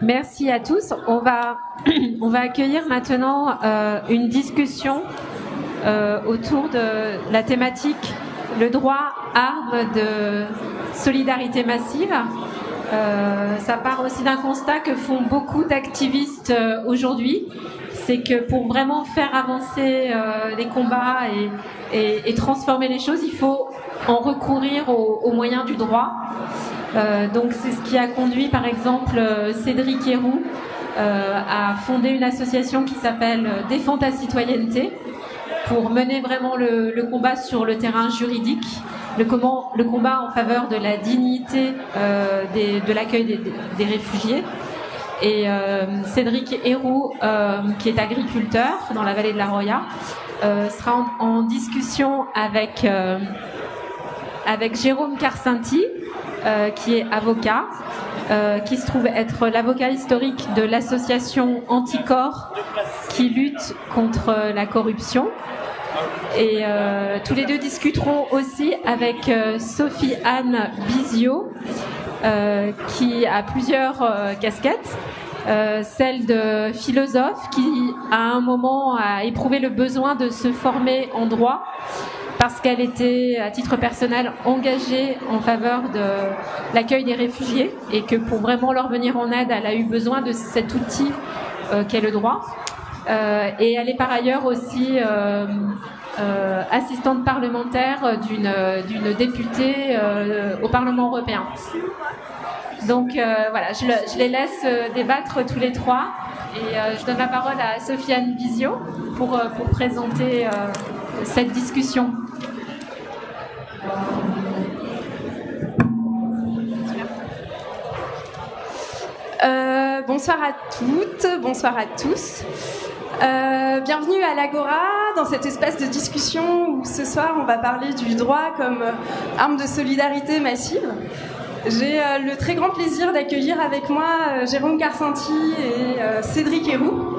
Merci à tous. On va accueillir maintenant une discussion autour de la thématique le droit, arme de solidarité massive. Ça part aussi d'un constat que font beaucoup d'activistes aujourd'hui. C'est que pour vraiment faire avancer les combats et transformer les choses, il faut en recourir aux moyens du droit. Donc c'est ce qui a conduit par exemple Cédric Héroux à fonder une association qui s'appelle Défends ta citoyenneté pour mener vraiment le combat sur le terrain juridique, le combat en faveur de la dignité de l'accueil des réfugiés. Et Cédric Héroux, qui est agriculteur dans la vallée de la Roya, sera en discussion avec Jérôme Karcinti, qui est avocat, qui se trouve être l'avocat historique de l'association Anticorps qui lutte contre la corruption. Et tous les deux discuteront aussi avec Sophie-Anne Bizio, qui a plusieurs casquettes. Celle de philosophe qui, à un moment, a éprouvé le besoin de se former en droit parce qu'elle était, à titre personnel, engagée en faveur de l'accueil des réfugiés et que pour vraiment leur venir en aide, elle a eu besoin de cet outil qu'est le droit. Et elle est par ailleurs aussi assistante parlementaire d'une députée au Parlement européen. Donc voilà, je les laisse débattre tous les trois et je donne la parole à Sophie-Anne Bizio pour présenter cette discussion. Bonsoir à toutes, bonsoir à tous. Bienvenue à l'Agora, dans cet espace de discussion où ce soir on va parler du droit comme arme de solidarité massive. J'ai le très grand plaisir d'accueillir avec moi Jérôme Karcinti et Cédric Héroux.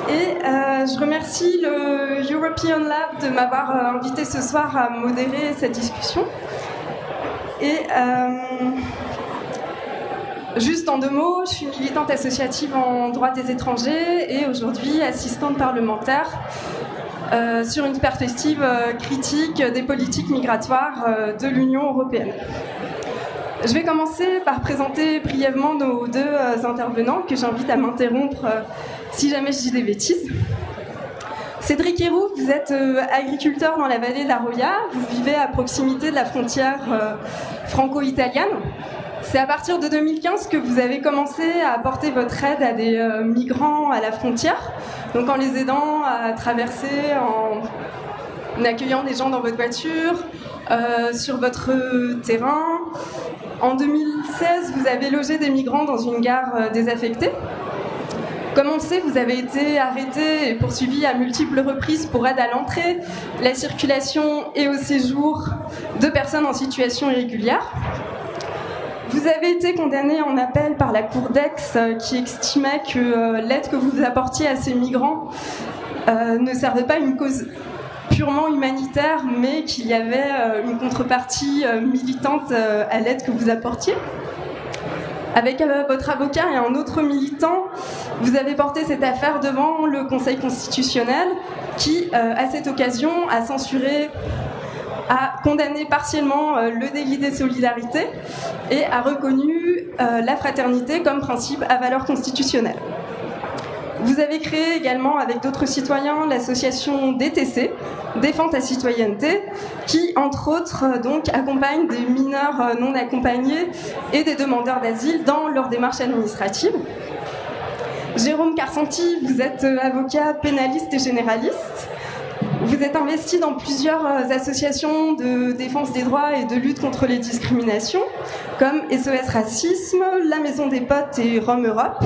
Et je remercie le European Lab de m'avoir invité ce soir à modérer cette discussion. Et juste en 2 mots, je suis militante associative en droit des étrangers et aujourd'hui assistante parlementaire sur une perspective critique des politiques migratoires de l'Union européenne. Je vais commencer par présenter brièvement nos 2 intervenants que j'invite à m'interrompre si jamais je dis des bêtises. Cédric Héroux, vous êtes agriculteur dans la vallée de la Roya, vous vivez à proximité de la frontière franco-italienne. C'est à partir de 2015 que vous avez commencé à apporter votre aide à des migrants à la frontière, donc en les aidant à traverser, en accueillant des gens dans votre voiture, sur votre terrain. En 2016, vous avez logé des migrants dans une gare désaffectée. Comme on le sait, vous avez été arrêté et poursuivi à multiples reprises pour aide à l'entrée, la circulation et au séjour de personnes en situation irrégulière. Vous avez été condamné en appel par la Cour d'Aix qui estimait que l'aide que vous apportiez à ces migrants ne servait pas à une cause purement humanitaire, mais qu'il y avait une contrepartie militante à l'aide que vous apportiez. Avec votre avocat et un autre militant, vous avez porté cette affaire devant le Conseil constitutionnel qui, à cette occasion, a condamné partiellement le délit des solidarités et a reconnu la fraternité comme principe à valeur constitutionnelle. Vous avez créé également avec d'autres citoyens l'association DTC, Défends ta citoyenneté, qui entre autres donc accompagne des mineurs non accompagnés et des demandeurs d'asile dans leur démarche administrative. Jérôme Karcinti, vous êtes avocat pénaliste et généraliste. Vous êtes investi dans plusieurs associations de défense des droits et de lutte contre les discriminations, comme SOS Racisme, la Maison des Potes et Rome Europe.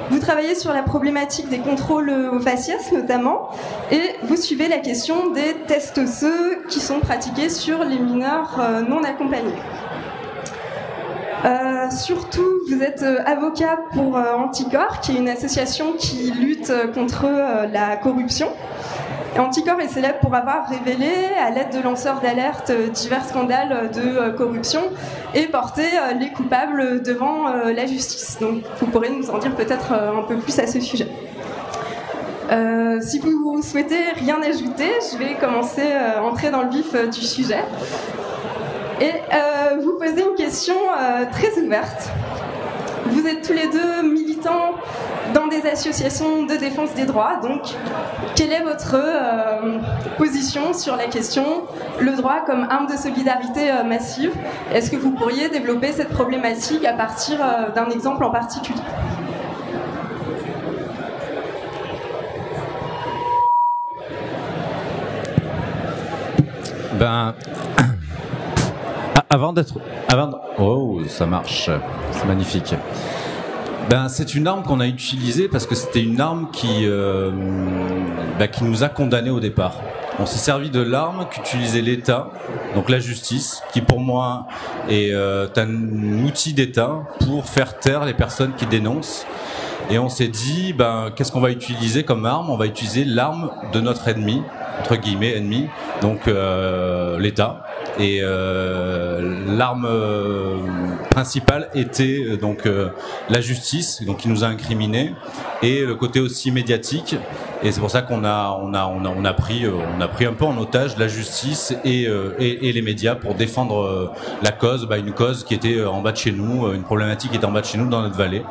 Vous travaillez sur la problématique des contrôles au faciès notamment, et vous suivez la question des tests osseux qui sont pratiqués sur les mineurs non accompagnés. Surtout, vous êtes avocat pour Anticorps, qui est une association qui lutte contre la corruption. Et Anticor est célèbre pour avoir révélé, à l'aide de lanceurs d'alerte, divers scandales de corruption et porté les coupables devant la justice. Donc vous pourrez nous en dire peut-être un peu plus à ce sujet. Si vous souhaitez rien ajouter, je vais commencer à entrer dans le vif du sujet et vous poser une question très ouverte. Vous êtes tous les deux militants dans des associations de défense des droits, donc quelle est votre position sur la question le droit comme arme de solidarité massive? Est-ce que vous pourriez développer cette problématique à partir d'un exemple en particulier? Oh, ça marche, c'est magnifique. C'est une arme qu'on a utilisée parce que c'était une arme qui nous a condamnés au départ. On s'est servi de l'arme qu'utilisait l'État, donc la justice, qui pour moi est un outil d'État pour faire taire les personnes qui dénoncent. Et on s'est dit, qu'est-ce qu'on va utiliser comme arme? On va utiliser l'arme de notre ennemi, entre guillemets ennemi, donc l'État. Et l'arme principale était donc la justice, donc qui nous a incriminés, et le côté aussi médiatique. Et c'est pour ça qu'on a pris un peu en otage la justice et les médias pour défendre la cause, une cause qui était en bas de chez nous, une problématique qui était en bas de chez nous dans notre vallée.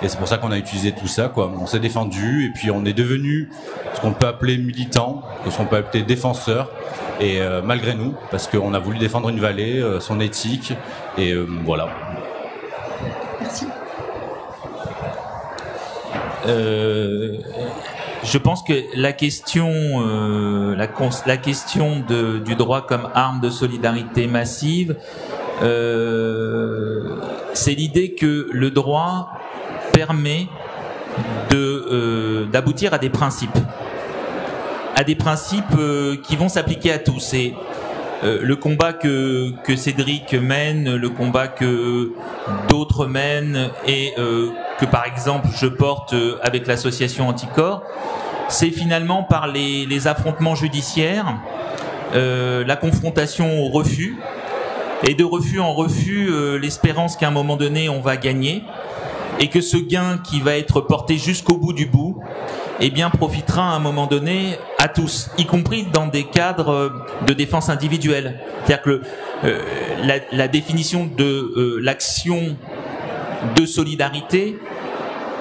Et c'est pour ça qu'on a utilisé tout ça, quoi. On s'est défendu et puis on est devenu ce qu'on peut appeler militant, ce qu'on peut appeler défenseur. Et malgré nous, parce qu'on a voulu défendre une vallée, son éthique, et voilà. Merci. Je pense que la question du droit comme arme de solidarité massive, c'est l'idée que le droit permet d'aboutir à des principes. Qui vont s'appliquer à tous. Et le combat que Cédric mène, le combat que d'autres mènent et que par exemple je porte avec l'association Anticor, c'est finalement par les affrontements judiciaires, la confrontation au refus, et de refus en refus, l'espérance qu'à un moment donné on va gagner, et que ce gain qui va être porté jusqu'au bout du bout, profitera à un moment donné à tous, y compris dans des cadres de défense individuelle. C'est-à-dire que la définition de l'action de solidarité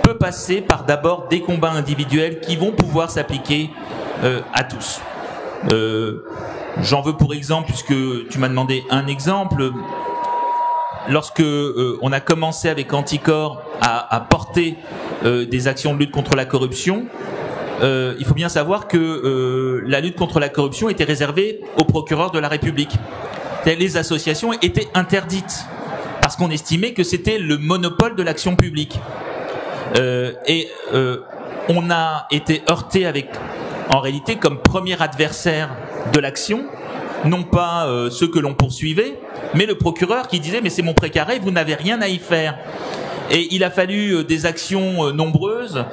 peut passer par d'abord des combats individuels qui vont pouvoir s'appliquer à tous. J'en veux pour exemple, puisque tu m'as demandé un exemple, lorsque on a commencé avec Anticor à porter des actions de lutte contre la corruption, il faut bien savoir que la lutte contre la corruption était réservée aux procureurs de la République. Les associations étaient interdites parce qu'on estimait que c'était le monopole de l'action publique. On a été heurté avec, en réalité, comme premier adversaire de l'action, non pas ceux que l'on poursuivait, mais le procureur qui disait « mais c'est mon précaré, vous n'avez rien à y faire ». Et il a fallu des actions nombreuses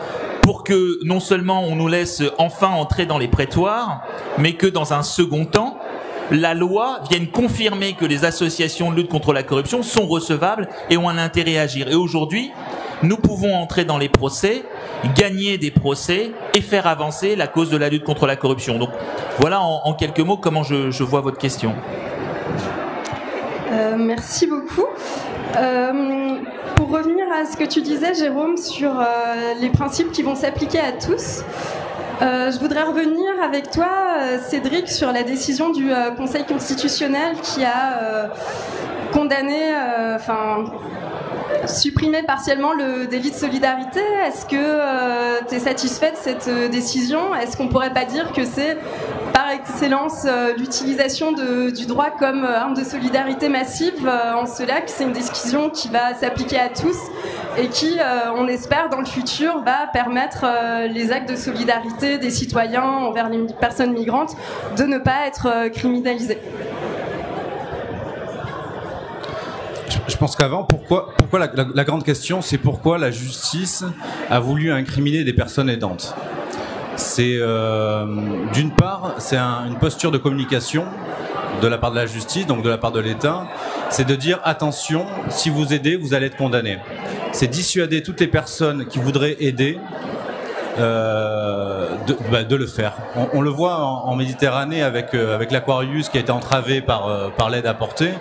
pour que non seulement on nous laisse enfin entrer dans les prétoires, mais que dans un second temps, la loi vienne confirmer que les associations de lutte contre la corruption sont recevables et ont un intérêt à agir. Et aujourd'hui, nous pouvons entrer dans les procès, gagner des procès et faire avancer la cause de la lutte contre la corruption. Donc voilà en quelques mots comment je vois votre question. Merci beaucoup. Pour revenir à ce que tu disais, Jérôme, sur les principes qui vont s'appliquer à tous, je voudrais revenir avec toi, Cédric, sur la décision du Conseil constitutionnel qui a condamné, supprimé partiellement le délit de solidarité. Est-ce que tu es satisfait de cette décision? Est-ce qu'on pourrait pas dire que c'est par excellence l'utilisation du droit comme arme de solidarité massive, en cela que c'est une décision qui va s'appliquer à tous et qui, on espère, dans le futur, va permettre les actes de solidarité des citoyens envers les personnes migrantes de ne pas être criminalisés? Je pense qu'avant, pourquoi la grande question, c'est pourquoi la justice a voulu incriminer des personnes aidantes. C'est d'une part, c'est une posture de communication de la part de la justice, donc de la part de l'État, c'est de dire attention, si vous aidez, vous allez être condamné. C'est dissuader toutes les personnes qui voudraient aider de le faire. On le voit en Méditerranée avec l'Aquarius qui a été entravé par l'aide apportée,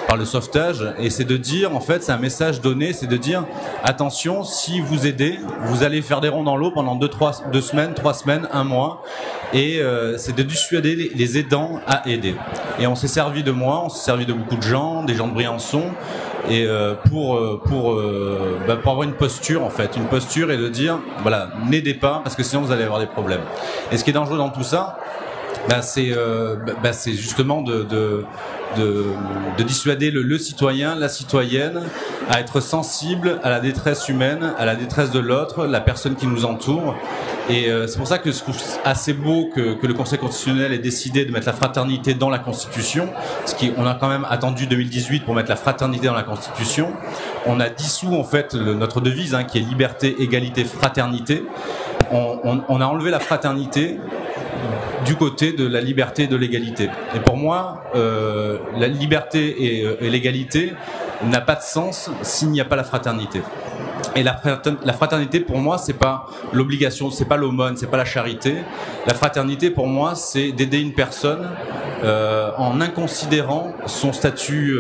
par le sauvetage, et c'est de dire, en fait, c'est un message donné, c'est de dire attention, si vous aidez, vous allez faire des ronds dans l'eau pendant 2 semaines, 3 semaines, 1 mois, et c'est de dissuader les aidants à aider. Et on s'est servi de moi, on s'est servi de beaucoup de gens, des gens de Briançon, et pour avoir une posture, en fait, une posture, et de dire voilà, n'aidez pas parce que sinon vous allez avoir des problèmes. Et ce qui est dangereux dans tout ça, c'est justement de dissuader le citoyen, la citoyenne à être sensible à la détresse humaine, à la détresse de l'autre, la personne qui nous entoure. Et c'est pour ça que je trouve assez beau que le Conseil constitutionnel ait décidé de mettre la fraternité dans la Constitution, on a quand même attendu 2018 pour mettre la fraternité dans la Constitution. On a dissous en fait notre devise, qui est liberté, égalité, fraternité. On a enlevé la fraternité du côté de la liberté et de l'égalité. Et pour moi, la liberté et l'égalité n'a pas de sens s'il n'y a pas la fraternité. Et la fraternité, pour moi, c'est pas l'obligation, c'est pas l'aumône, c'est pas la charité. La fraternité, pour moi, c'est d'aider une personne en inconsidérant son statut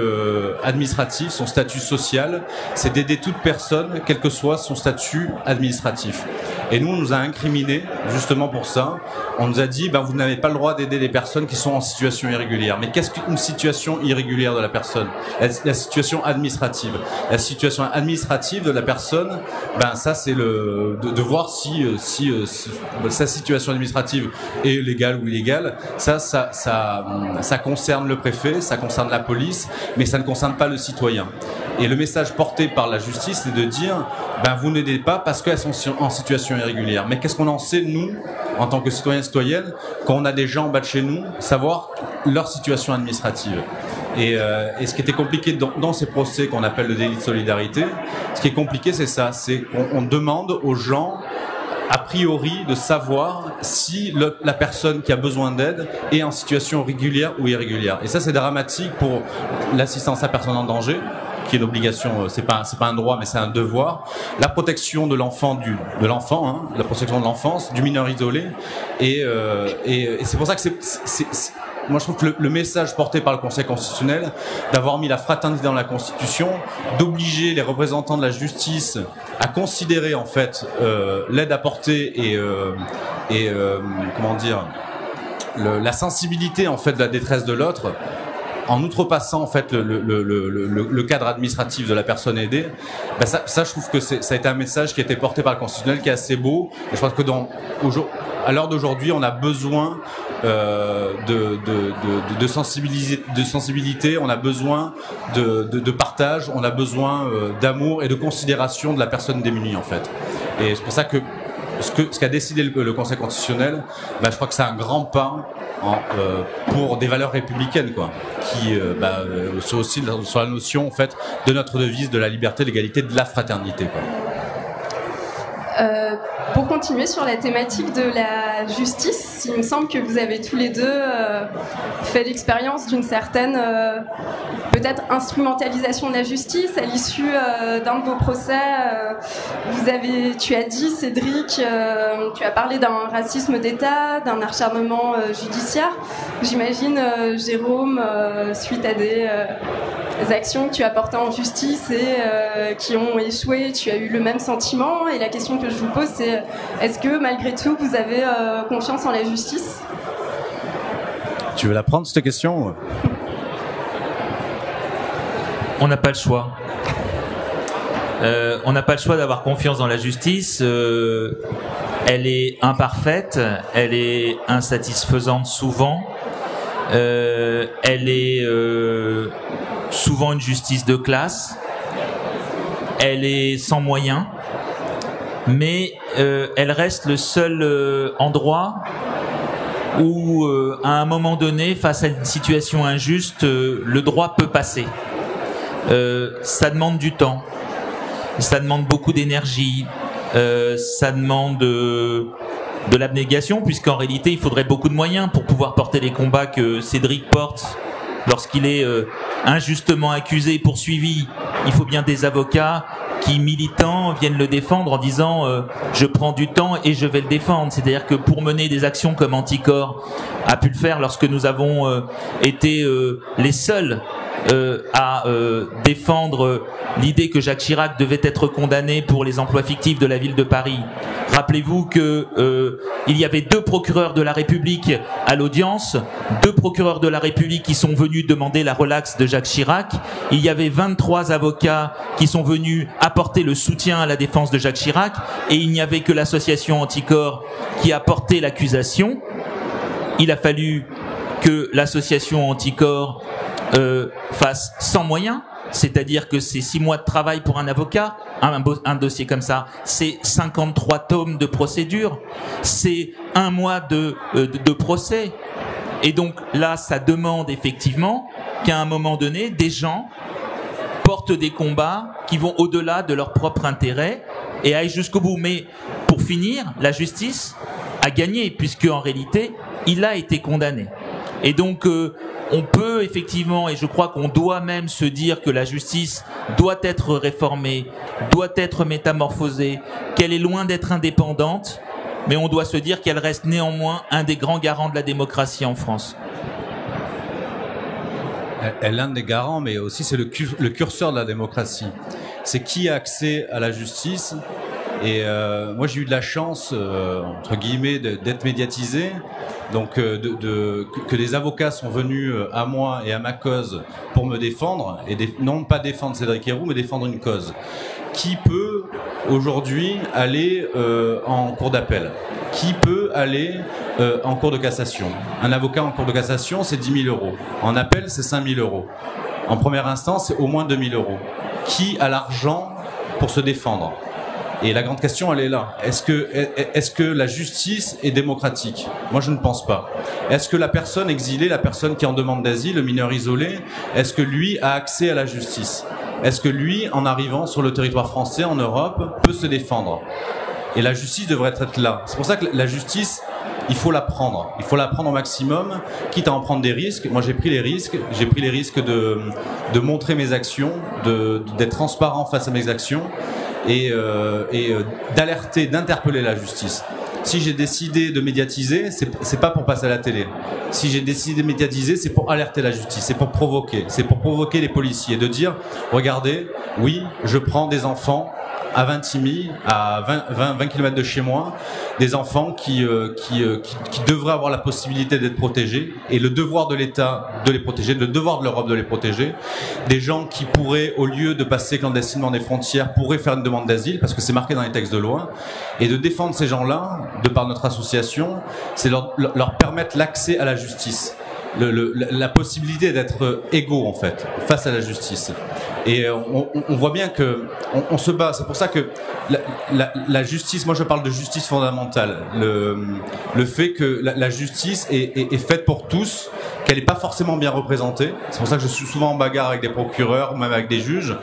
administratif, son statut social. C'est d'aider toute personne, quel que soit son statut administratif. Et nous, on nous a incriminés justement pour ça. On nous a dit, vous n'avez pas le droit d'aider les personnes qui sont en situation irrégulière. Mais qu'est-ce qu'une situation irrégulière de la personne ? La situation administrative. La situation administrative de la personne, ça c'est de voir si sa situation administrative est légale ou illégale. Ça concerne le préfet, ça concerne la police, mais ça ne concerne pas le citoyen. Et le message porté par la justice, c'est de dire, vous n'aidez pas parce qu'elles sont en situation irrégulière. Mais qu'est-ce qu'on en sait, nous, en tant que citoyens et citoyennes, quand on a des gens en bas de chez nous, savoir leur situation administrative. Et ce qui était compliqué dans ces procès qu'on appelle le délit de solidarité, ce qui est compliqué, c'est ça, c'est qu'on demande aux gens, a priori, de savoir si la personne qui a besoin d'aide est en situation régulière ou irrégulière. Et ça, c'est dramatique pour l'assistance à personne en danger, qui est une obligation, c'est pas un droit, mais c'est un devoir. La protection de l'enfant, la protection de l'enfance, du mineur isolé, et c'est pour ça que moi, je trouve que le message porté par le Conseil constitutionnel, d'avoir mis la fraternité dans la Constitution, d'obliger les représentants de la justice à considérer en fait l'aide apportée et la sensibilité en fait de la détresse de l'autre, en outrepassant en fait le cadre administratif de la personne aidée, ça je trouve que ça a été un message qui a été porté par le constitutionnel, qui est assez beau. Et je pense que à l'heure d'aujourd'hui, on a besoin de sensibilité, on a besoin de partage, on a besoin d'amour et de considération de la personne démunie en fait. Et c'est pour ça que ce qu'a décidé le Conseil constitutionnel, je crois que c'est un grand pas pour des valeurs républicaines, qui sont aussi sur la notion en fait de notre devise de la liberté, de l'égalité, de la fraternité. Pour continuer sur la thématique de la justice, il me semble que vous avez tous les deux fait l'expérience d'une certaine peut-être instrumentalisation de la justice à l'issue d'un de vos procès. Tu as dit, Cédric, tu as parlé d'un racisme d'État, d'un acharnement judiciaire. J'imagine, Jérôme, suite à des actions que tu as portées en justice et qui ont échoué, tu as eu le même sentiment. Et la question que je vous pose, c'est est-ce que malgré tout, vous avez confiance en la justice ? Tu veux la prendre, cette question ? On n'a pas le choix. On n'a pas le choix d'avoir confiance dans la justice. Elle est imparfaite, elle est insatisfaisante souvent. Elle est souvent une justice de classe. Elle est sans moyens. Mais elle reste le seul endroit où, à un moment donné, face à une situation injuste, le droit peut passer. Ça demande du temps, ça demande beaucoup d'énergie, ça demande de l'abnégation, puisqu'en réalité, il faudrait beaucoup de moyens pour pouvoir porter les combats que Cédric porte lorsqu'il est injustement accusé et poursuivi. Il faut bien des avocats qui, militants, viennent le défendre en disant je prends du temps et je vais le défendre. C'est-à-dire que pour mener des actions comme Anticor a pu le faire lorsque nous avons été les seuls à défendre l'idée que Jacques Chirac devait être condamné pour les emplois fictifs de la ville de Paris. Rappelez-vous que il y avait 2 procureurs de la République à l'audience, 2 procureurs de la République qui sont venus demander la relaxe de Jacques Chirac. Il y avait 23 avocats qui sont venus apporter le soutien à la défense de Jacques Chirac, et il n'y avait que l'association Anticor qui a porté l'accusation. Il a fallu que l'association Anticor fasse sans moyens, c'est-à-dire que c'est 6 mois de travail pour un avocat, un dossier comme ça, c'est 53 tomes de procédure, c'est 1 mois de procès. Et donc là, ça demande effectivement qu'à un moment donné, des gens portent des combats qui vont au-delà de leur propre intérêt et aillent jusqu'au bout. Mais pour finir, la justice a gagné, puisque en réalité, il a été condamné. Et donc, on peut effectivement, et je crois qu'on doit même se dire que la justice doit être réformée, doit être métamorphosée, qu'elle est loin d'être indépendante, mais on doit se dire qu'elle reste néanmoins un des grands garants de la démocratie en France. Elle est l'un des garants, mais aussi c'est le curseur de la démocratie. C'est qui a accès à la justice. Et moi j'ai eu de la chance, entre guillemets, d'être médiatisé, donc que des avocats sont venus à moi et à ma cause pour me défendre, et non pas défendre Cédric Herrou, mais défendre une cause. Qui peut aujourd'hui aller en cour d'appel? Qui peut aller en cour de cassation? Un avocat en cour de cassation, c'est 10 000 euros. En appel, c'est 5 000 euros. En première instance, c'est au moins 2 000 euros. Qui a l'argent pour se défendre? Et la grande question, elle est là. Est-ce que la justice est démocratique? Moi, je ne pense pas. Est-ce que la personne exilée, la personne qui est en demande d'asile, le mineur isolé, est-ce que lui a accès à la justice? Est-ce que lui, en arrivant sur le territoire français, en Europe, peut se défendre? Et la justice devrait être là. C'est pour ça que la justice, il faut la prendre. Il faut la prendre au maximum, quitte à en prendre des risques. Moi, j'ai pris les risques. J'ai pris les risques de montrer mes actions, d'être transparent face à mes actions, et d'alerter, d'interpeller la justice. Si j'ai décidé de médiatiser, c'est pas pour passer à la télé. Si j'ai décidé de médiatiser, c'est pour alerter la justice, c'est pour provoquer les policiers, de dire, regardez, oui, je prends des enfants à Vintimille, à 20 km de chez moi, des enfants qui devraient avoir la possibilité d'être protégés, et le devoir de l'État de les protéger, le devoir de l'Europe de les protéger, des gens qui pourraient, au lieu de passer clandestinement des frontières, pourraient faire une demande d'asile, parce que c'est marqué dans les textes de loi, et de défendre ces gens-là, de par notre association, c'est leur permettre l'accès à la justice. La possibilité d'être égaux en fait face à la justice, et on voit bien que on se bat. C'est pour ça que la justice, moi je parle de justice fondamentale, le fait que la justice est faite pour tous, qu'elle n'est pas forcément bien représentée. C'est pour ça que je suis souvent en bagarre avec des procureurs ou même avec des juges,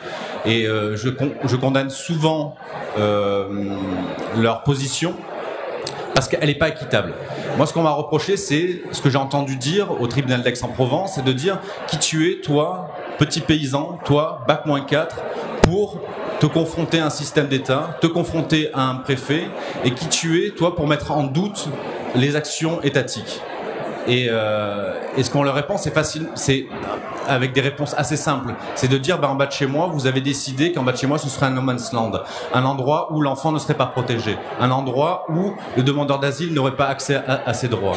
et je condamne souvent leur position, parce qu'elle n'est pas équitable. Moi, ce qu'on m'a reproché, c'est ce que j'ai entendu dire au tribunal d'Aix-en-Provence, c'est de dire qui tu es, toi, petit paysan, toi, bac-4, pour te confronter à un système d'État, te confronter à un préfet, et qui tu es, toi, pour mettre en doute les actions étatiques. Et ce qu'on leur répond, c'est facile, c'est avec des réponses assez simples. C'est de dire, en bas de chez moi, vous avez décidé qu'en bas de chez moi, ce serait un no man's land, un endroit où l'enfant ne serait pas protégé, un endroit où le demandeur d'asile n'aurait pas accès à ses droits.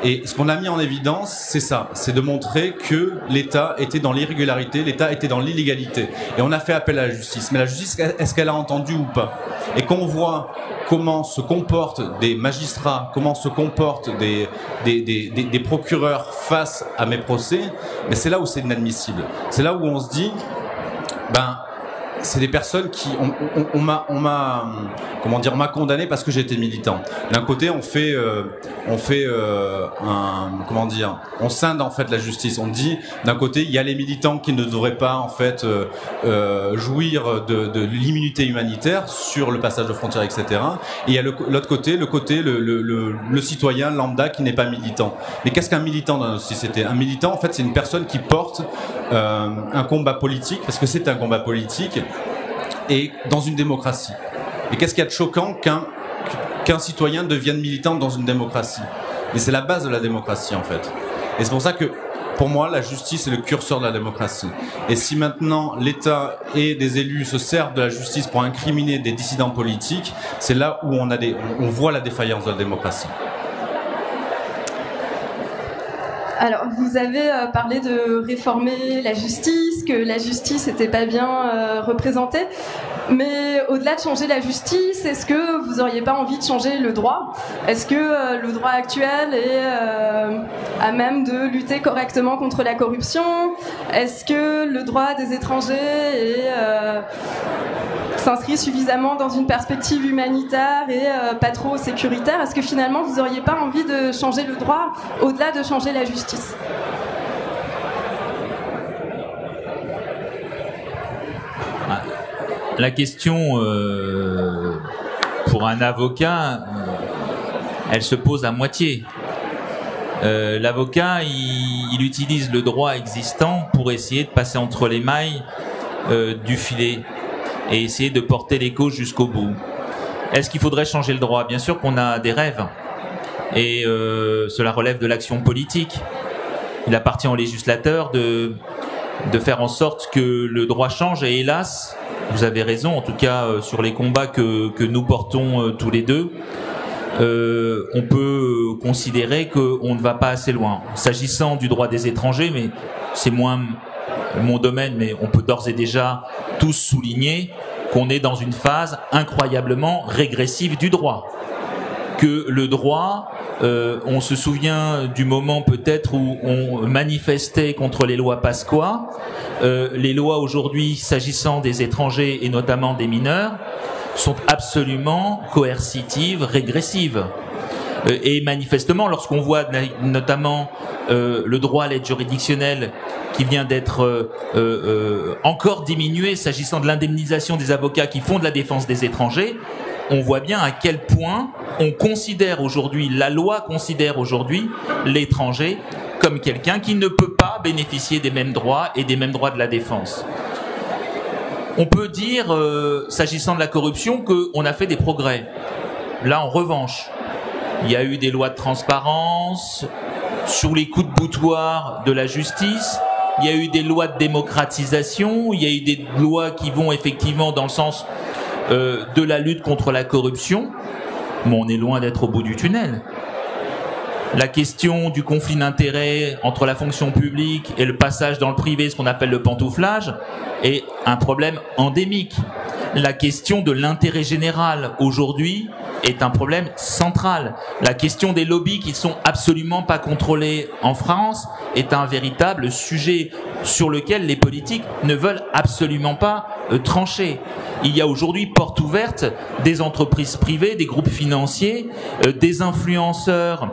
Et ce qu'on a mis en évidence, c'est ça, c'est de montrer que l'État était dans l'irrégularité, l'État était dans l'illégalité. Et on a fait appel à la justice. Mais la justice, est-ce qu'elle a entendu ou pas? Et qu'on voit comment se comportent des magistrats, comment se comportent des procureurs face à mes procès, mais c'est là où c'est inadmissible. C'est là où on se dit, c'est des personnes qui on m'a condamné parce que j'étais militant. D'un côté, on scinde en fait la justice. On dit d'un côté, il y a les militants qui ne devraient pas en fait jouir de l'immunité humanitaire sur le passage de frontières, etc. Et il y a l'autre côté, le citoyen lambda qui n'est pas militant. Mais qu'est-ce qu'un militant dans notre société? Un militant, en fait, c'est une personne qui porte un combat politique, parce que c'est un combat politique, et dans une démocratie. Et qu'est-ce qu'il y a de choquant qu'un citoyen devienne militant dans une démocratie? Mais c'est la base de la démocratie, en fait. Et c'est pour ça que, pour moi, la justice est le curseur de la démocratie. Et si maintenant l'État et des élus se servent de la justice pour incriminer des dissidents politiques, c'est là où on voit la défaillance de la démocratie. Alors, vous avez parlé de réformer la justice, que la justice n'était pas bien représentée. Mais au-delà de changer la justice, est-ce que vous n'auriez pas envie de changer le droit? Est-ce que le droit actuel est à même de lutter correctement contre la corruption? Est-ce que le droit des étrangers s'inscrit suffisamment dans une perspective humanitaire et pas trop sécuritaire? Est-ce que finalement vous n'auriez pas envie de changer le droit au-delà de changer la justice? La question pour un avocat, elle se pose à moitié. L'avocat, il utilise le droit existant pour essayer de passer entre les mailles du filet et essayer de porter les causes jusqu'au bout. Est-ce qu'il faudrait changer le droit? Bien sûr qu'on a des rêves et cela relève de l'action politique. Il appartient aux législateurs de faire en sorte que le droit change et hélas, vous avez raison, en tout cas sur les combats que nous portons tous les deux, on peut considérer qu'on ne va pas assez loin. S'agissant du droit des étrangers, mais c'est moins mon domaine, mais on peut d'ores et déjà tous souligner qu'on est dans une phase incroyablement régressive du droit. Que le droit, on se souvient du moment peut-être où on manifestait contre les lois Pasqua. Les lois aujourd'hui, s'agissant des étrangers et notamment des mineurs, sont absolument coercitives, régressives. Et manifestement, lorsqu'on voit notamment le droit à l'aide juridictionnelle qui vient d'être encore diminué s'agissant de l'indemnisation des avocats qui font de la défense des étrangers, on voit bien à quel point on considère aujourd'hui, la loi considère aujourd'hui l'étranger comme quelqu'un qui ne peut pas bénéficier des mêmes droits et des mêmes droits de la défense. On peut dire, s'agissant de la corruption, qu'on a fait des progrès. Là, en revanche, il y a eu des lois de transparence, sur les coups de boutoir de la justice, il y a eu des lois de démocratisation, il y a eu des lois qui vont effectivement dans le sens de la lutte contre la corruption, mais on est loin d'être au bout du tunnel. La question du conflit d'intérêts entre la fonction publique et le passage dans le privé, ce qu'on appelle le pantouflage, est un problème endémique. La question de l'intérêt général aujourd'hui est un problème central. La question des lobbies qui ne sont absolument pas contrôlés en France est un véritable sujet sur lequel les politiques ne veulent absolument pas trancher. Il y a aujourd'hui porte ouverte des entreprises privées, des groupes financiers, des influenceurs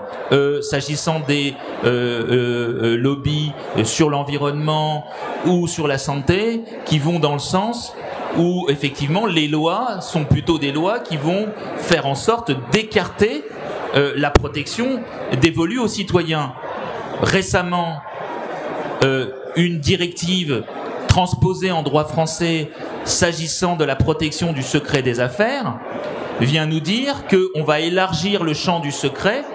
s'agissant des lobbies sur l'environnement ou sur la santé qui vont dans le sens où effectivement les lois sont plutôt des lois qui vont faire en sorte d'écarter la protection dévolue aux citoyens. Récemment, une directive transposée en droit français s'agissant de la protection du secret des affaires vient nous dire qu'on va élargir le champ du secret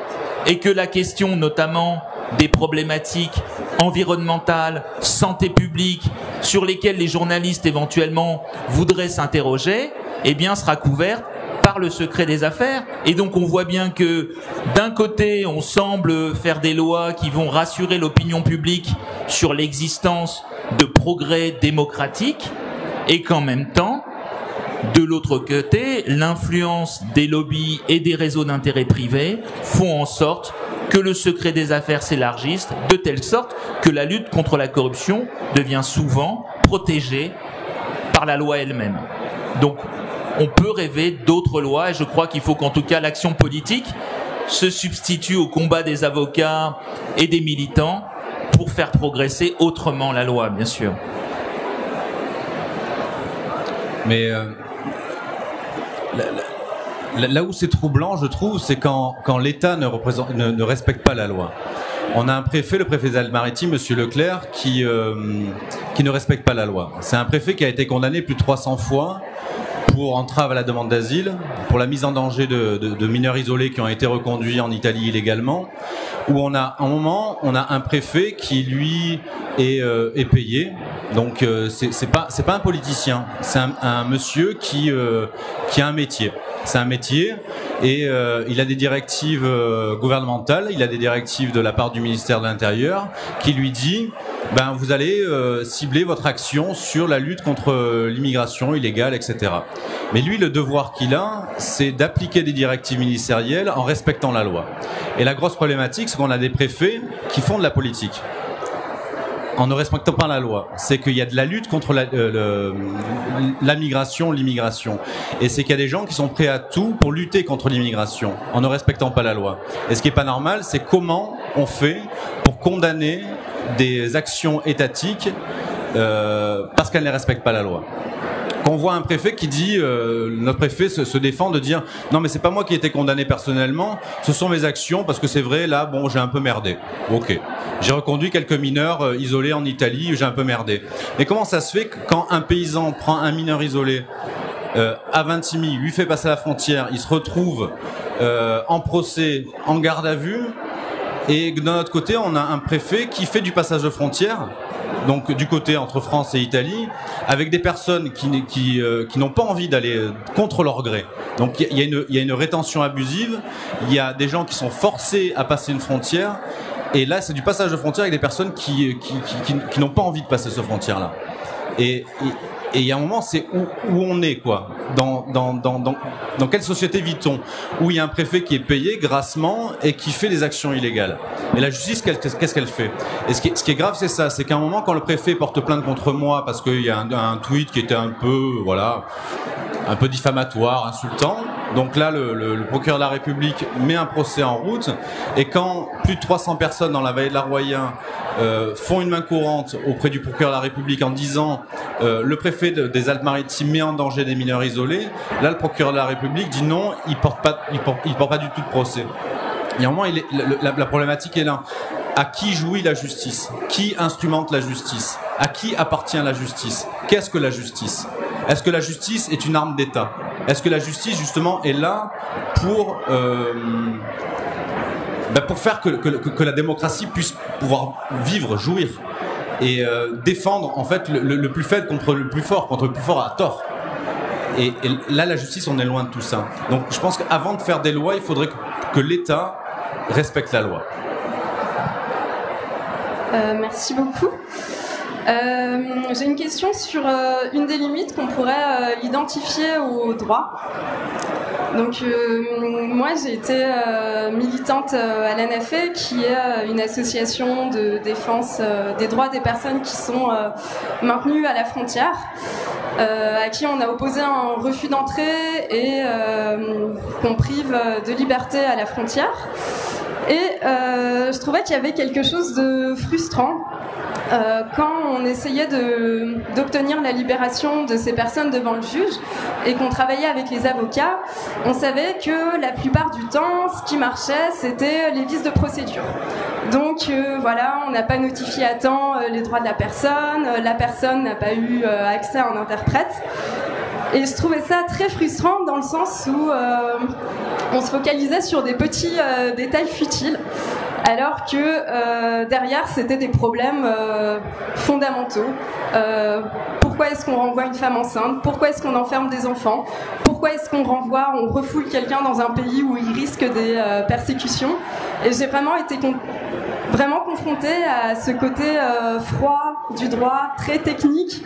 et que la question notamment des problématiques environnementales, santé publique, sur lesquelles les journalistes éventuellement voudraient s'interroger, eh bien sera couverte par le secret des affaires. Et donc on voit bien que d'un côté on semble faire des lois qui vont rassurer l'opinion publique sur l'existence de progrès démocratiques et qu'en même temps, de l'autre côté, l'influence des lobbies et des réseaux d'intérêt privés font en sorte que le secret des affaires s'élargisse de telle sorte que la lutte contre la corruption devient souvent protégée par la loi elle-même. Donc, on peut rêver d'autres lois et je crois qu'il faut qu'en tout cas l'action politique se substitue au combat des avocats et des militants pour faire progresser autrement la loi, bien sûr. Mais là où c'est troublant, je trouve, c'est quand l'État ne respecte pas la loi. On a un préfet, le préfet des Alpes-Maritimes, Monsieur Leclerc, qui ne respecte pas la loi. C'est un préfet qui a été condamné plus de 300 fois pour entrave à la demande d'asile, pour la mise en danger de mineurs isolés qui ont été reconduits en Italie illégalement, où on a un préfet qui lui est payé. Donc c'est pas un politicien, c'est un monsieur qui a un métier. C'est un métier et il a des directives gouvernementales, il a des directives de la part du ministère de l'Intérieur qui lui dit vous allez cibler votre action sur la lutte contre l'immigration illégale, etc. Mais lui, le devoir qu'il a, c'est d'appliquer des directives ministérielles en respectant la loi. Et la grosse problématique, c'est qu'on a des préfets qui font de la politique en ne respectant pas la loi. C'est qu'il y a de la lutte contre la migration, l'immigration. Et c'est qu'il y a des gens qui sont prêts à tout pour lutter contre l'immigration, en ne respectant pas la loi. Et ce qui n'est pas normal, c'est comment on fait pour condamner des actions étatiques parce qu'elles ne respectent pas la loi. Quand on voit un préfet qui dit, notre préfet se défend de dire non mais c'est pas moi qui ai été condamné personnellement, ce sont mes actions parce que c'est vrai là bon j'ai un peu merdé. Ok, j'ai reconduit quelques mineurs isolés en Italie, j'ai un peu merdé. Mais comment ça se fait que quand un paysan prend un mineur isolé à Vintimille, lui fait passer la frontière, il se retrouve en procès, en garde à vue, et de notre côté on a un préfet qui fait du passage de frontière, donc du côté entre France et Italie, avec des personnes qui n'ont pas envie d'aller contre leur gré. Donc il y a une rétention abusive, il y a des gens qui sont forcés à passer une frontière, et là c'est du passage de frontière avec des personnes qui n'ont pas envie de passer cette frontière-là. Et il y a un moment, c'est où on est, quoi. Dans quelle société vit-on? Où il y a un préfet qui est payé grassement et qui fait des actions illégales. Et la justice, qu'est-ce qu'elle fait? Et ce qui est grave, c'est ça. C'est qu'à un moment, quand le préfet porte plainte contre moi parce qu'il y a un tweet qui était un peu diffamatoire, insultant. Donc là, le procureur de la République met un procès en route. Et quand plus de 300 personnes dans la vallée de la Roya font une main courante auprès du procureur de la République en disant le préfet des Alpes-Maritimes met en danger des mineurs isolés, là le procureur de la République dit non, il porte pas du tout de procès. Et à un moment, la problématique est là. À qui jouit la justice? Qui instrumente la justice? À qui appartient la justice? Qu'est-ce que la justice? Est-ce que la justice est une arme d'État? Est-ce que la justice, justement, est là pour faire que la démocratie puisse pouvoir vivre, jouir et défendre, en fait, le plus faible contre le plus fort à tort. Et là, la justice, on est loin de tout ça. Donc, je pense qu'avant de faire des lois, il faudrait que l'État respecte la loi. Merci beaucoup. J'ai une question sur une des limites qu'on pourrait identifier au droit. Donc moi j'ai été militante à l'ANAFE, qui est une association de défense des droits des personnes qui sont maintenues à la frontière, à qui on a opposé un refus d'entrée et qu'on prive de liberté à la frontière. Et je trouvais qu'il y avait quelque chose de frustrant quand on essayait d'obtenir la libération de ces personnes devant le juge et qu'on travaillait avec les avocats. On savait que la plupart du temps, ce qui marchait, c'était les vices de procédure. Donc voilà, on n'a pas notifié à temps les droits de la personne n'a pas eu accès à un interprète. Et je trouvais ça très frustrant dans le sens où on se focalisait sur des petits détails futiles, alors que derrière c'était des problèmes fondamentaux. Pourquoi est-ce qu'on renvoie une femme enceinte? Pourquoi est-ce qu'on enferme des enfants? Pourquoi est-ce qu'on refoule quelqu'un dans un pays où il risque des persécutions? Et j'ai vraiment été confrontée à ce côté froid du droit, très technique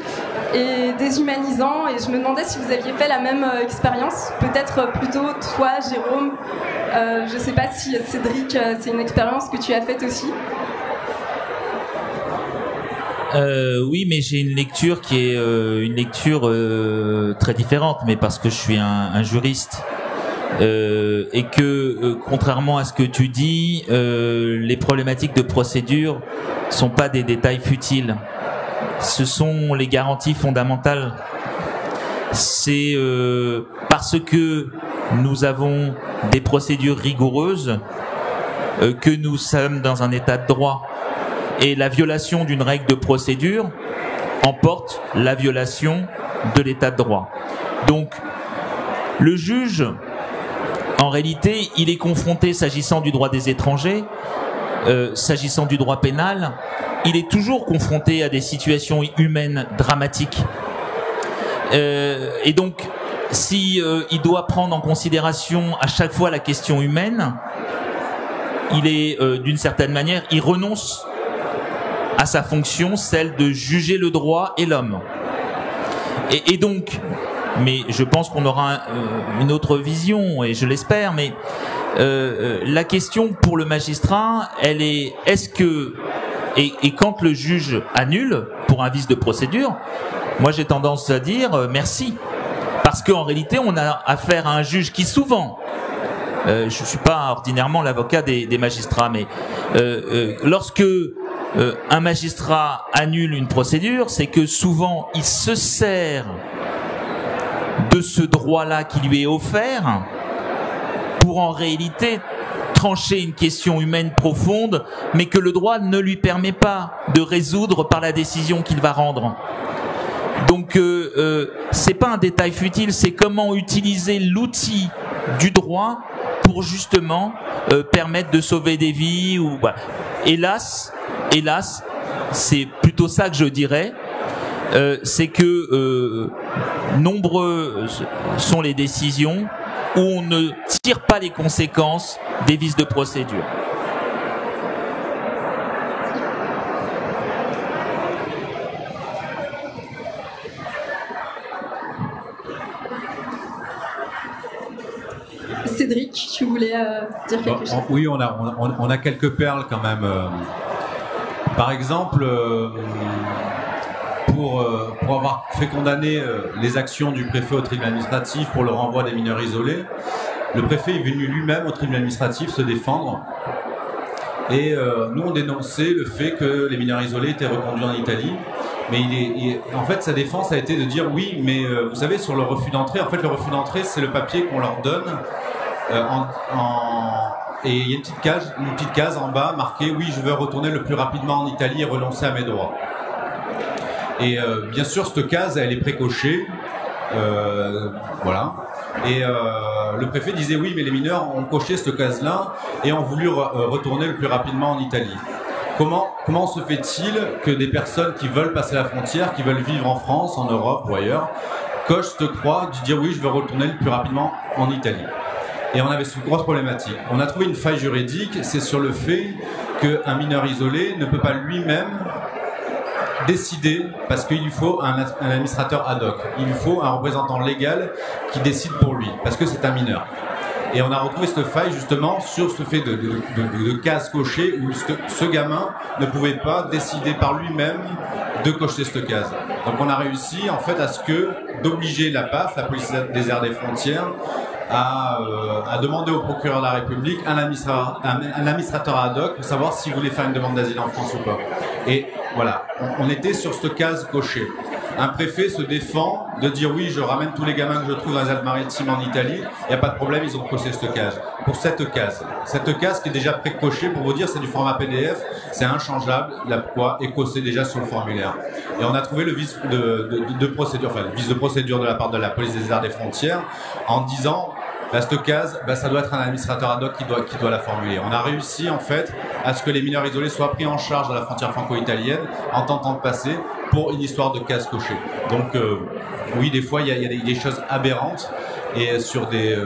et déshumanisant, et je me demandais si vous aviez fait la même expérience, peut-être plutôt toi, Jérôme, je sais pas si Cédric, c'est une expérience que tu as faite aussi. Oui, mais j'ai une lecture qui est une lecture très différente, mais parce que je suis un juriste. Et que, contrairement à ce que tu dis, les problématiques de procédure sont pas des détails futiles. Ce sont les garanties fondamentales. C'est parce que nous avons des procédures rigoureuses que nous sommes dans un état de droit. Et la violation d'une règle de procédure emporte la violation de l'état de droit. Donc, le juge, en réalité, il est confronté, s'agissant du droit des étrangers, s'agissant du droit pénal, il est toujours confronté à des situations humaines dramatiques. Et donc, si il doit prendre en considération à chaque fois la question humaine, il est, d'une certaine manière, il renonce à sa fonction, celle de juger le droit et l'homme. Et donc, mais je pense qu'on aura une autre vision, et je l'espère, mais la question pour le magistrat, elle est, est-ce que, et quand le juge annule pour un vice de procédure, moi j'ai tendance à dire merci, parce qu'en réalité on a affaire à un juge qui souvent, je suis pas ordinairement l'avocat des magistrats, mais lorsque un magistrat annule une procédure, c'est que souvent il se sert de ce droit-là qui lui est offert pour en réalité trancher une question humaine profonde, mais que le droit ne lui permet pas de résoudre par la décision qu'il va rendre. Donc c'est pas un détail futile, c'est comment utiliser l'outil du droit pour justement permettre de sauver des vies. Ou voilà. Hélas, c'est plutôt ça que je dirais. C'est que nombreuses sont les décisions où on ne tire pas les conséquences des vices de procédure. Cédric, tu voulais dire quelque chose? Oui, on a quelques perles quand même. Par exemple, pour avoir fait condamner les actions du préfet au tribunal administratif pour le renvoi des mineurs isolés, le préfet est venu lui-même au tribunal administratif se défendre. Et nous, on dénonçait le fait que les mineurs isolés étaient reconduits en Italie. Mais en fait, sa défense a été de dire oui, mais vous savez, sur le refus d'entrée, en fait, le refus d'entrée, c'est le papier qu'on leur donne. Et il y a une petite case en bas marquée « Oui, je veux retourner le plus rapidement en Italie et renoncer à mes droits ». Et bien sûr, cette case, elle est précochée. Voilà. Et le préfet disait « Oui, mais les mineurs ont coché cette case-là et ont voulu retourner le plus rapidement en Italie ». Comment se fait-il que des personnes qui veulent passer la frontière, qui veulent vivre en France, en Europe ou ailleurs, cochent cette croix de dire « Oui, je veux retourner le plus rapidement en Italie ». Et on avait cette grosse problématique. On a trouvé une faille juridique, c'est sur le fait qu'un mineur isolé ne peut pas lui-même décider, parce qu'il lui faut un administrateur ad hoc. Il lui faut un représentant légal qui décide pour lui, parce que c'est un mineur. Et on a retrouvé cette faille justement sur ce fait de case cochée où ce gamin ne pouvait pas décider par lui-même de cocher cette case. Donc on a réussi en fait à ce que d'obliger la PAF, la police des aires des frontières, à demander au procureur de la République un administrateur ad hoc pour savoir s'il voulait faire une demande d'asile en France ou pas. Et voilà, on était sur cette case cochée. Un préfet se défend de dire oui, je ramène tous les gamins que je trouve dans les Alpes-Maritimes en Italie, il n'y a pas de problème, ils ont coché cette case. Pour cette case qui est déjà pré-cochée, pour vous dire, c'est du format PDF, c'est inchangeable, la quoi est coché déjà sur le formulaire. Et on a trouvé le vice de procédure, enfin le vice de procédure de la part de la police des aires des frontières en disant cette case, ça doit être un administrateur ad hoc qui doit la formuler. On a réussi en fait à ce que les mineurs isolés soient pris en charge à la frontière franco-italienne en tentant de passer pour une histoire de case cochée. Donc oui, des fois il y a des choses aberrantes et sur des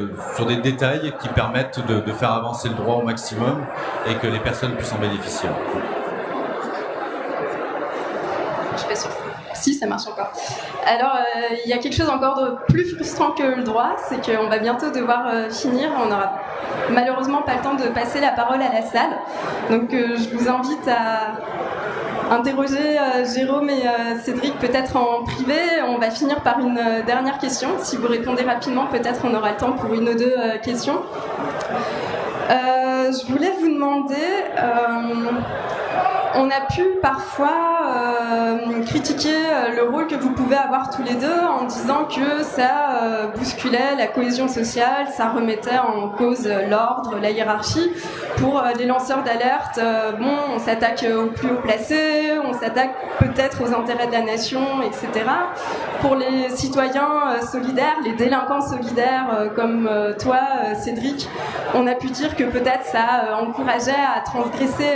détails qui permettent de faire avancer le droit au maximum et que les personnes puissent en bénéficier. Je suis pas sûre. Si, ça marche encore. Alors, il y a quelque chose encore de plus frustrant que le droit, c'est qu'on va bientôt devoir finir. On n'aura malheureusement pas le temps de passer la parole à la salle. Donc, je vous invite à interroger Jérôme et Cédric peut-être en privé. On va finir par une dernière question. Si vous répondez rapidement, peut-être on aura le temps pour une ou deux questions. Je voulais vous demander, on a pu parfois critiquer le rôle que vous pouvez avoir tous les deux en disant que ça bousculait la cohésion sociale, ça remettait en cause l'ordre, la hiérarchie. Pour les lanceurs d'alerte, bon, on s'attaque aux plus haut placés, on s'attaque peut-être aux intérêts de la nation, etc. Pour les citoyens solidaires, les délinquants solidaires comme toi, Cédric, on a pu dire que peut-être ça encourageait à transgresser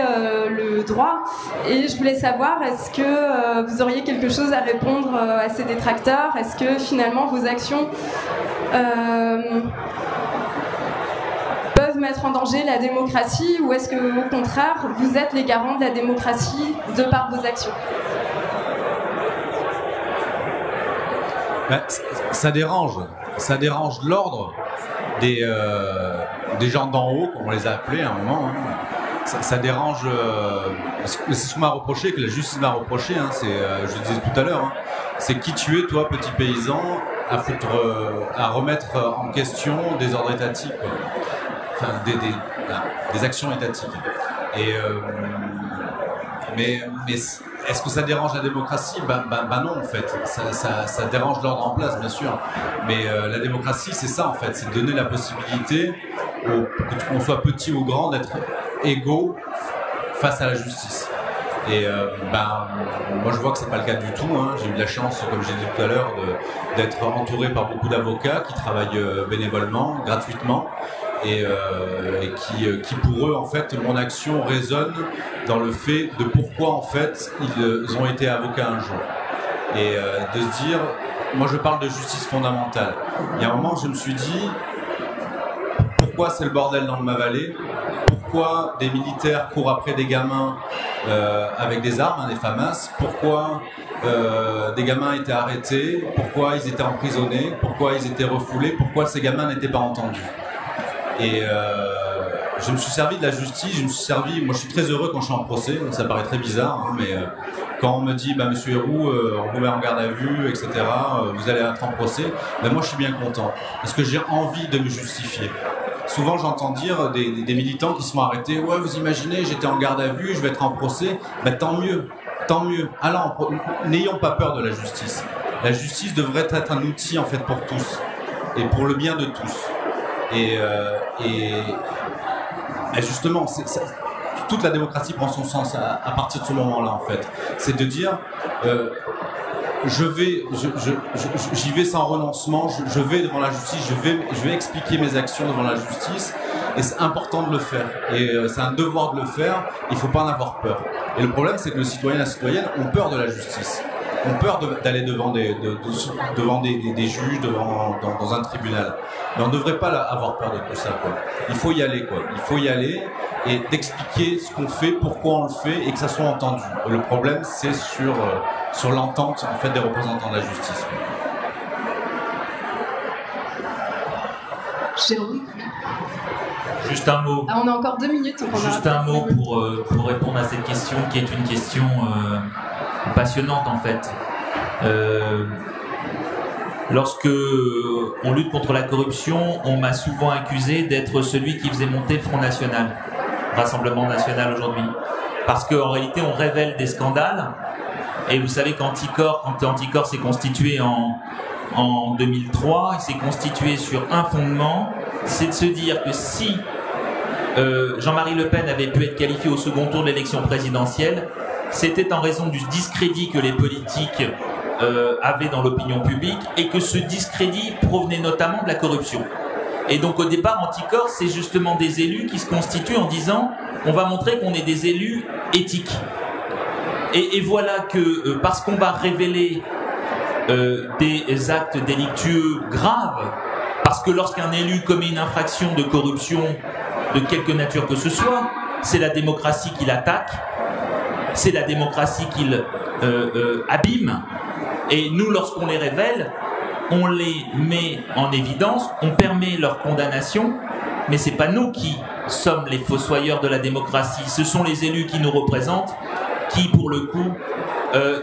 le droit. Et je voulais savoir, est-ce que vous auriez quelque chose à répondre à ces détracteurs? Est-ce que finalement vos actions peuvent mettre en danger la démocratie, ou est-ce que au contraire vous êtes les garants de la démocratie de par vos actions? Ça dérange l'ordre des gens d'en haut, comme on les a appelés à un moment. Hein. Ça dérange. C'est ce qu'on m'a reproché, que la justice m'a reproché. Hein, je le disais tout à l'heure. Hein, c'est qui tu es, toi, petit paysan, à remettre en question des ordres étatiques, quoi. Enfin, des actions étatiques. Et mais est-ce que ça dérange la démocratie? Ben non, en fait. Ça dérange l'ordre en place, bien sûr. Mais la démocratie, c'est ça, en fait. C'est donner la possibilité, qu'on soit petit ou grand, d'être égaux face à la justice. Et moi, je vois que c'est pas le cas du tout. Hein. J'ai eu de la chance, comme j'ai dit tout à l'heure, d'être entouré par beaucoup d'avocats qui travaillent bénévolement, gratuitement. Et qui pour eux en fait mon action résonne dans le fait de pourquoi en fait ils ont été avocats un jour, et de se dire, moi je parle de justice fondamentale. Il y a un moment je me suis dit, pourquoi c'est le bordel dans le Mât-Vallée, pourquoi des militaires courent après des gamins avec des armes, hein, des FAMAS, pourquoi des gamins étaient arrêtés, pourquoi ils étaient emprisonnés, pourquoi ils étaient refoulés, pourquoi ces gamins n'étaient pas entendus. Et je me suis servi de la justice, moi je suis très heureux quand je suis en procès, ça paraît très bizarre, hein, mais quand on me dit, monsieur Héroux, on vous met en garde à vue, etc., vous allez être en procès, moi je suis bien content, parce que j'ai envie de me justifier. Souvent j'entends dire des militants qui se font arrêter, ouais vous imaginez, j'étais en garde à vue, je vais être en procès, tant mieux. Alors, n'ayons pas peur de la justice. La justice devrait être un outil en fait pour tous, et pour le bien de tous. Et justement, toute la démocratie prend son sens à partir de ce moment-là, en fait. C'est de dire, j'y vais sans renoncement, je vais devant la justice, je vais expliquer mes actions devant la justice, et c'est important de le faire. Et c'est un devoir de le faire, il ne faut pas en avoir peur. Et le problème, c'est que le citoyen et la citoyenne ont peur de la justice. Ont peur d'aller devant des juges, dans un tribunal. Mais on ne devrait pas avoir peur de tout ça, quoi. Il faut y aller, quoi. Il faut y aller et d'expliquer ce qu'on fait, pourquoi on le fait, et que ça soit entendu. Et le problème, c'est sur l'entente en fait, des représentants de la justice. Jérôme. Juste un mot. On a encore 2 minutes. Juste un mot pour répondre à cette question, qui est une question passionnante en fait. Lorsque on lutte contre la corruption, on m'a souvent accusé d'être celui qui faisait monter le Front National, Rassemblement National aujourd'hui. Parce qu'en réalité, on révèle des scandales. Et vous savez qu'Anticor, quand Anticor s'est constitué en 2003, il s'est constitué sur un fondement, c'est de se dire que si Jean-Marie Le Pen avait pu être qualifié au second tour de l'élection présidentielle, c'était en raison du discrédit que les politiques avaient dans l'opinion publique, et que ce discrédit provenait notamment de la corruption. Et donc au départ, Anticor, c'est justement des élus qui se constituent en disant on va montrer qu'on est des élus éthiques. Et voilà que parce qu'on va révéler des actes délictueux graves, parce que lorsqu'un élu commet une infraction de corruption de quelque nature que ce soit, c'est la démocratie qui l'attaque, c'est la démocratie qu'il abîme. Et nous, lorsqu'on les révèle, on les met en évidence, on permet leur condamnation, mais c'est pas nous qui sommes les fossoyeurs de la démocratie, ce sont les élus qui nous représentent qui, pour le coup,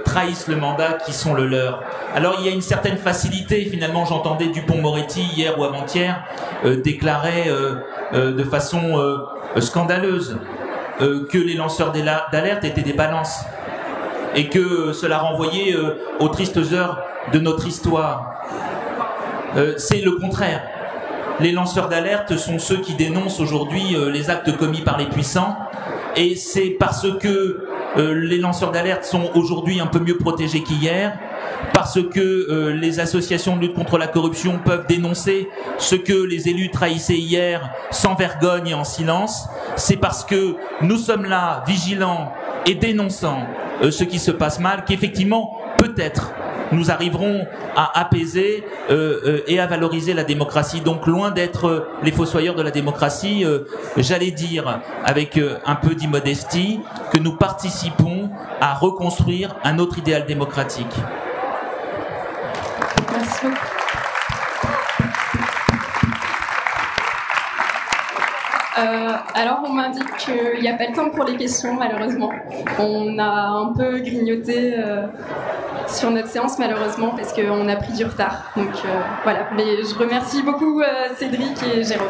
trahissent le mandat qui sont le leur. Alors il y a une certaine facilité, finalement j'entendais Dupond-Moretti hier ou avant-hier déclarer de façon scandaleuse que les lanceurs d'alerte étaient des balances et que cela renvoyait aux tristes heures de notre histoire. C'est le contraire. Les lanceurs d'alerte sont ceux qui dénoncent aujourd'hui les actes commis par les puissants, et c'est parce que les lanceurs d'alerte sont aujourd'hui un peu mieux protégés qu'hier, parce que les associations de lutte contre la corruption peuvent dénoncer ce que les élus trahissaient hier sans vergogne et en silence. C'est parce que nous sommes là, vigilants et dénonçant ce qui se passe mal, qu'effectivement, peut-être, nous arriverons à apaiser et à valoriser la démocratie. Donc loin d'être les fossoyeurs de la démocratie, j'allais dire avec un peu d'immodestie que nous participons à reconstruire un autre idéal démocratique. Merci beaucoup. Alors on m'indique qu'il n'y a pas le temps pour les questions malheureusement. On a un peu grignoté sur notre séance malheureusement parce qu'on a pris du retard. Donc voilà, mais je remercie beaucoup Cédric et Jérôme.